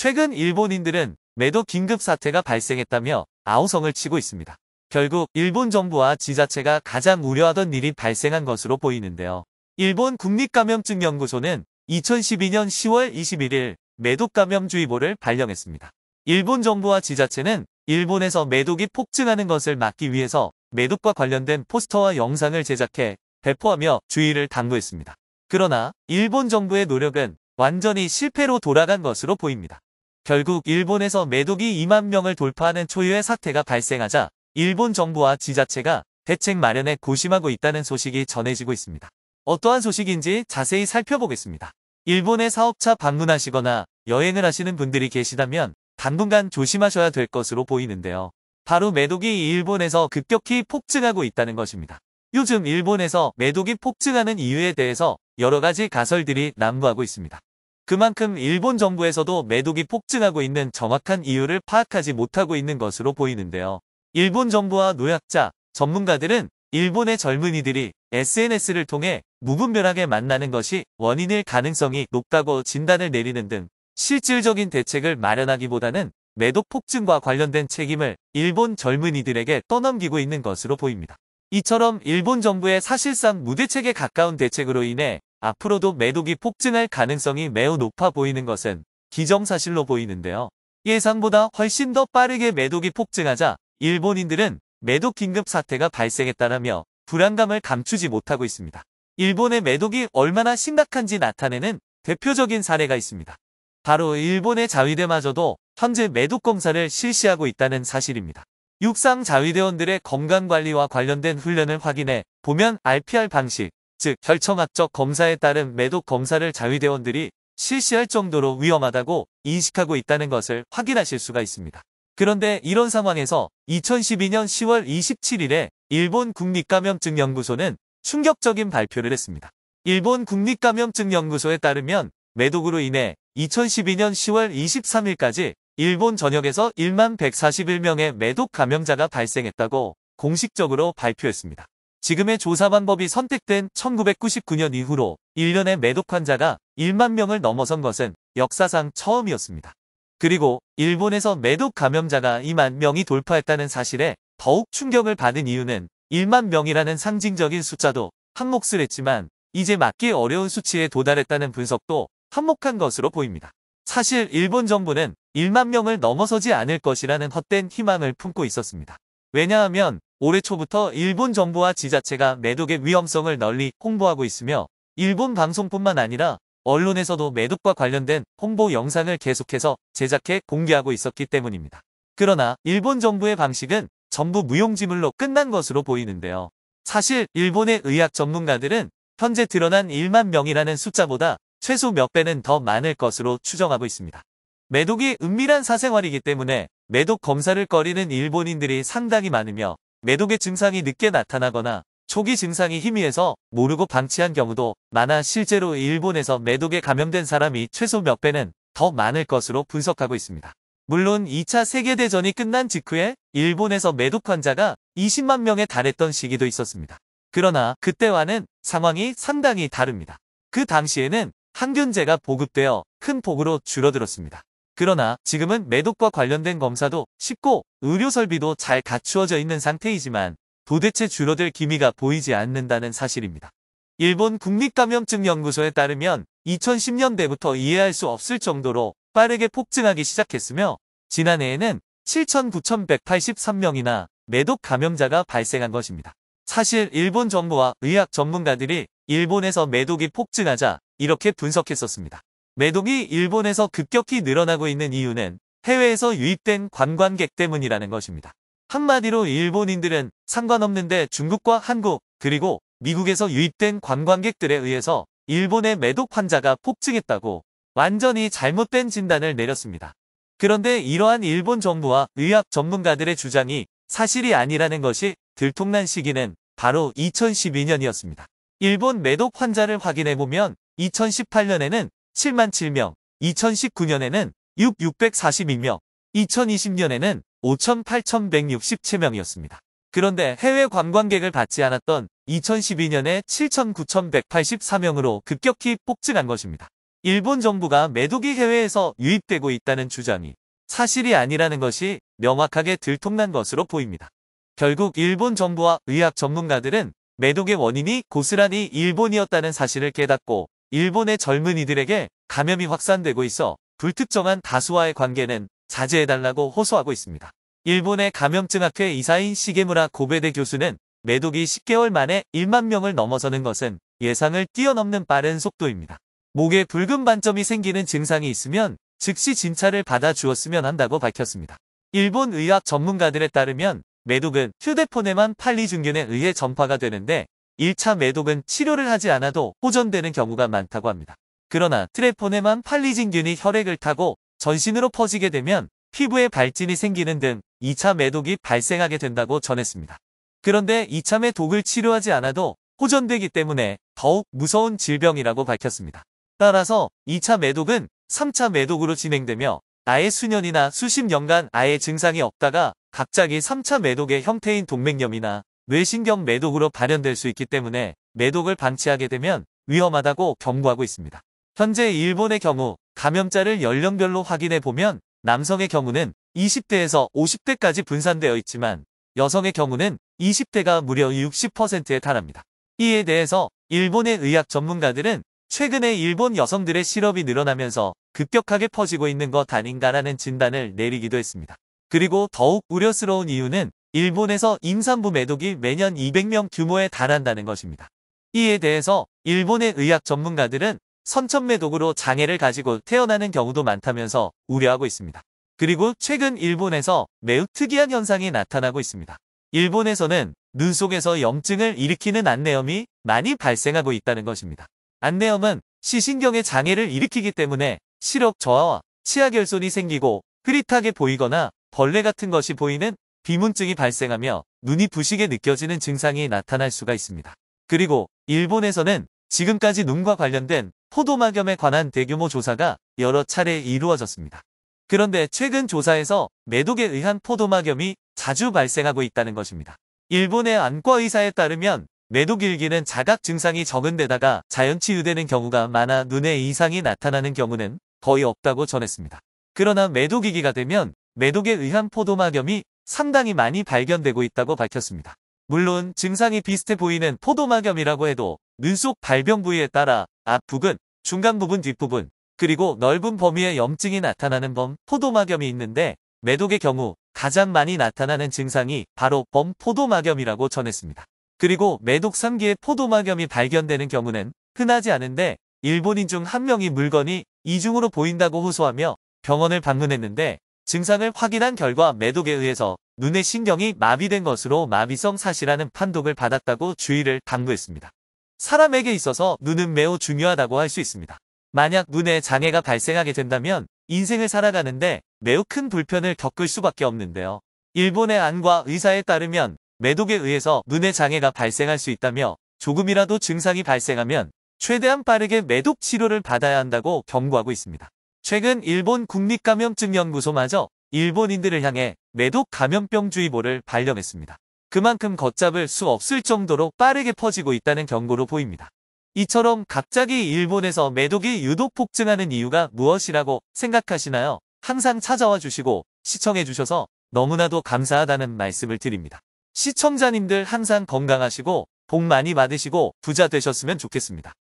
최근 일본인들은 매도 긴급 사태가 발생했다며 아우성을 치고 있습니다. 결국 일본 정부와 지자체가 가장 우려하던 일이 발생한 것으로 보이는데요. 일본 국립감염증연구소는 2012년 10월 21일 매독감염주의보를 발령했습니다. 일본 정부와 지자체는 일본에서 매독이 폭증하는 것을 막기 위해서 매독과 관련된 포스터와 영상을 제작해 배포하며 주의를 당부했습니다. 그러나 일본 정부의 노력은 완전히 실패로 돌아간 것으로 보입니다. 결국 일본에서 매독이 2만 명을 돌파하는 초유의 사태가 발생하자 일본 정부와 지자체가 대책 마련에 고심하고 있다는 소식이 전해지고 있습니다. 어떠한 소식인지 자세히 살펴보겠습니다. 일본에 사업차 방문하시거나 여행을 하시는 분들이 계시다면 당분간 조심하셔야 될 것으로 보이는데요. 바로 매독이 일본에서 급격히 폭증하고 있다는 것입니다. 요즘 일본에서 매독이 폭증하는 이유에 대해서 여러 가지 가설들이 난무하고 있습니다. 그만큼 일본 정부에서도 매독이 폭증하고 있는 정확한 이유를 파악하지 못하고 있는 것으로 보이는데요. 일본 정부와 노약자, 전문가들은 일본의 젊은이들이 SNS를 통해 무분별하게 만나는 것이 원인일 가능성이 높다고 진단을 내리는 등 실질적인 대책을 마련하기보다는 매독 폭증과 관련된 책임을 일본 젊은이들에게 떠넘기고 있는 것으로 보입니다. 이처럼 일본 정부의 사실상 무대책에 가까운 대책으로 인해 앞으로도 매독이 폭증할 가능성이 매우 높아 보이는 것은 기정사실로 보이는데요. 예상보다 훨씬 더 빠르게 매독이 폭증하자 일본인들은 매독 긴급 사태가 발생했다라며 불안감을 감추지 못하고 있습니다. 일본의 매독이 얼마나 심각한지 나타내는 대표적인 사례가 있습니다. 바로 일본의 자위대마저도 현재 매독 검사를 실시하고 있다는 사실입니다. 육상 자위대원들의 건강관리와 관련된 훈련을 확인해 보면 RPR 방식, 즉 혈청학적 검사에 따른 매독 검사를 자위대원들이 실시할 정도로 위험하다고 인식하고 있다는 것을 확인하실 수가 있습니다. 그런데 이런 상황에서 2012년 10월 27일에 일본 국립감염증연구소는 충격적인 발표를 했습니다. 일본 국립감염증연구소에 따르면 매독으로 인해 2012년 10월 23일까지 일본 전역에서 1만 141명의 매독 감염자가 발생했다고 공식적으로 발표했습니다. 지금의 조사 방법이 선택된 1999년 이후로 1년에 매독 환자가 1만 명을 넘어선 것은 역사상 처음이었습니다. 그리고 일본에서 매독 감염자가 2만 명이 돌파했다는 사실에 더욱 충격을 받은 이유는 1만 명이라는 상징적인 숫자도 한몫을 했지만 이제 막기 어려운 수치에 도달했다는 분석도 한몫한 것으로 보입니다. 사실 일본 정부는 1만 명을 넘어서지 않을 것이라는 헛된 희망을 품고 있었습니다. 왜냐하면 올해 초부터 일본 정부와 지자체가 매독의 위험성을 널리 홍보하고 있으며 일본 방송뿐만 아니라 언론에서도 매독과 관련된 홍보 영상을 계속해서 제작해 공개하고 있었기 때문입니다. 그러나 일본 정부의 방식은 전부 무용지물로 끝난 것으로 보이는데요. 사실 일본의 의학 전문가들은 현재 드러난 1만 명이라는 숫자보다 최소 몇 배는 더 많을 것으로 추정하고 있습니다. 매독이 은밀한 사생활이기 때문에 매독 검사를 꺼리는 일본인들이 상당히 많으며 매독의 증상이 늦게 나타나거나 초기 증상이 희미해서 모르고 방치한 경우도 많아 실제로 일본에서 매독에 감염된 사람이 최소 몇 배는 더 많을 것으로 분석하고 있습니다. 물론 2차 세계대전이 끝난 직후에 일본에서 매독 환자가 20만 명에 달했던 시기도 있었습니다. 그러나 그때와는 상황이 상당히 다릅니다. 그 당시에는 항균제가 보급되어 큰 폭으로 줄어들었습니다. 그러나 지금은 매독과 관련된 검사도 쉽고 의료설비도 잘 갖추어져 있는 상태이지만 도대체 줄어들 기미가 보이지 않는다는 사실입니다. 일본 국립감염증연구소에 따르면 2010년대부터 이해할 수 없을 정도로 빠르게 폭증하기 시작했으며 지난해에는 7,9,183명이나 매독 감염자가 발생한 것입니다. 사실 일본 정부와 의학 전문가들이 일본에서 매독이 폭증하자 이렇게 분석했었습니다. 매독이 일본에서 급격히 늘어나고 있는 이유는 해외에서 유입된 관광객 때문이라는 것입니다. 한마디로 일본인들은 상관없는데 중국과 한국 그리고 미국에서 유입된 관광객들에 의해서 일본의 매독 환자가 폭증했다고 완전히 잘못된 진단을 내렸습니다. 그런데 이러한 일본 정부와 의학 전문가들의 주장이 사실이 아니라는 것이 들통난 시기는 바로 2012년이었습니다. 일본 매독 환자를 확인해보면 2018년에는 7만 7명, 2019년에는 6,642명, 2020년에는 5,8,167명이었습니다. 그런데 해외 관광객을 받지 않았던 2012년에 7,9,184명으로 급격히 폭증한 것입니다. 일본 정부가 메독이 해외에서 유입되고 있다는 주장이 사실이 아니라는 것이 명확하게 들통난 것으로 보입니다. 결국 일본 정부와 의학 전문가들은 메독의 원인이 고스란히 일본이었다는 사실을 깨닫고 일본의 젊은이들에게 감염이 확산되고 있어 불특정한 다수와의 관계는 자제해달라고 호소하고 있습니다. 일본의 감염증학회 이사인 시게무라 고베대 교수는 메독이 10개월 만에 1만 명을 넘어서는 것은 예상을 뛰어넘는 빠른 속도입니다. 목에 붉은 반점이 생기는 증상이 있으면 즉시 진찰을 받아 주었으면 한다고 밝혔습니다. 일본 의학 전문가들에 따르면 메독은 휴대폰에만 팔리준균에 의해 전파가 되는데 1차 메독은 치료를 하지 않아도 호전되는 경우가 많다고 합니다. 그러나 트레포네만 팔리진균이 혈액을 타고 전신으로 퍼지게 되면 피부에 발진이 생기는 등 2차 메독이 발생하게 된다고 전했습니다. 그런데 2차 메독을 치료하지 않아도 호전되기 때문에 더욱 무서운 질병이라고 밝혔습니다. 따라서 2차 메독은 3차 메독으로 진행되며 아예 수년이나 수십 년간 아예 증상이 없다가 갑자기 3차 메독의 형태인 동맥염이나 뇌신경 메독으로 발현될 수 있기 때문에 메독을 방치하게 되면 위험하다고 경고하고 있습니다. 현재 일본의 경우 감염자를 연령별로 확인해 보면 남성의 경우는 20대에서 50대까지 분산되어 있지만 여성의 경우는 20대가 무려 60%에 달합니다. 이에 대해서 일본의 의학 전문가들은 최근에 일본 여성들의 실업이 늘어나면서 급격하게 퍼지고 있는 것 아닌가라는 진단을 내리기도 했습니다. 그리고 더욱 우려스러운 이유는 일본에서 임산부 메독이 매년 200명 규모에 달한다는 것입니다. 이에 대해서 일본의 의학 전문가들은 선천매독으로 장애를 가지고 태어나는 경우도 많다면서 우려하고 있습니다. 그리고 최근 일본에서 매우 특이한 현상이 나타나고 있습니다. 일본에서는 눈 속에서 염증을 일으키는 안내염이 많이 발생하고 있다는 것입니다. 안내염은 시신경에 장애를 일으키기 때문에 시력 저하와 치아결손이 생기고 흐릿하게 보이거나 벌레 같은 것이 보이는 비문증이 발생하며 눈이 부시게 느껴지는 증상이 나타날 수가 있습니다. 그리고 일본에서는 지금까지 눈과 관련된 포도막염에 관한 대규모 조사가 여러 차례 이루어졌습니다. 그런데 최근 조사에서 메독에 의한 포도막염이 자주 발생하고 있다는 것입니다. 일본의 안과 의사에 따르면 메독 일기는 자각 증상이 적은 데다가 자연 치유되는 경우가 많아 눈에 이상이 나타나는 경우는 거의 없다고 전했습니다. 그러나 메독이기가 되면 메독에 의한 포도막염이 상당히 많이 발견되고 있다고 밝혔습니다. 물론 증상이 비슷해 보이는 포도막염이라고 해도 눈 속 발병 부위에 따라 앞부분, 중간 부분, 뒷부분, 그리고 넓은 범위의 염증이 나타나는 범포도막염이 있는데 메독의 경우 가장 많이 나타나는 증상이 바로 범포도막염이라고 전했습니다. 그리고 메독 3기의 포도막염이 발견되는 경우는 흔하지 않은데 일본인 중 한 명이 물건이 이중으로 보인다고 호소하며 병원을 방문했는데 증상을 확인한 결과 메독에 의해서 눈의 신경이 마비된 것으로 마비성 사시라는 판독을 받았다고 주의를 당부했습니다. 사람에게 있어서 눈은 매우 중요하다고 할 수 있습니다. 만약 눈에 장애가 발생하게 된다면 인생을 살아가는데 매우 큰 불편을 겪을 수밖에 없는데요. 일본의 안과 의사에 따르면 메독에 의해서 눈의 장애가 발생할 수 있다며 조금이라도 증상이 발생하면 최대한 빠르게 메독 치료를 받아야 한다고 경고하고 있습니다. 최근 일본 국립감염증연구소마저 일본인들을 향해 메독 감염병주의보를 발령했습니다. 그만큼 걷잡을 수 없을 정도로 빠르게 퍼지고 있다는 경고로 보입니다. 이처럼 갑자기 일본에서 메독이 유독 폭증하는 이유가 무엇이라고 생각하시나요? 항상 찾아와 주시고 시청해 주셔서 너무나도 감사하다는 말씀을 드립니다. 시청자님들 항상 건강하시고 복 많이 받으시고 부자 되셨으면 좋겠습니다.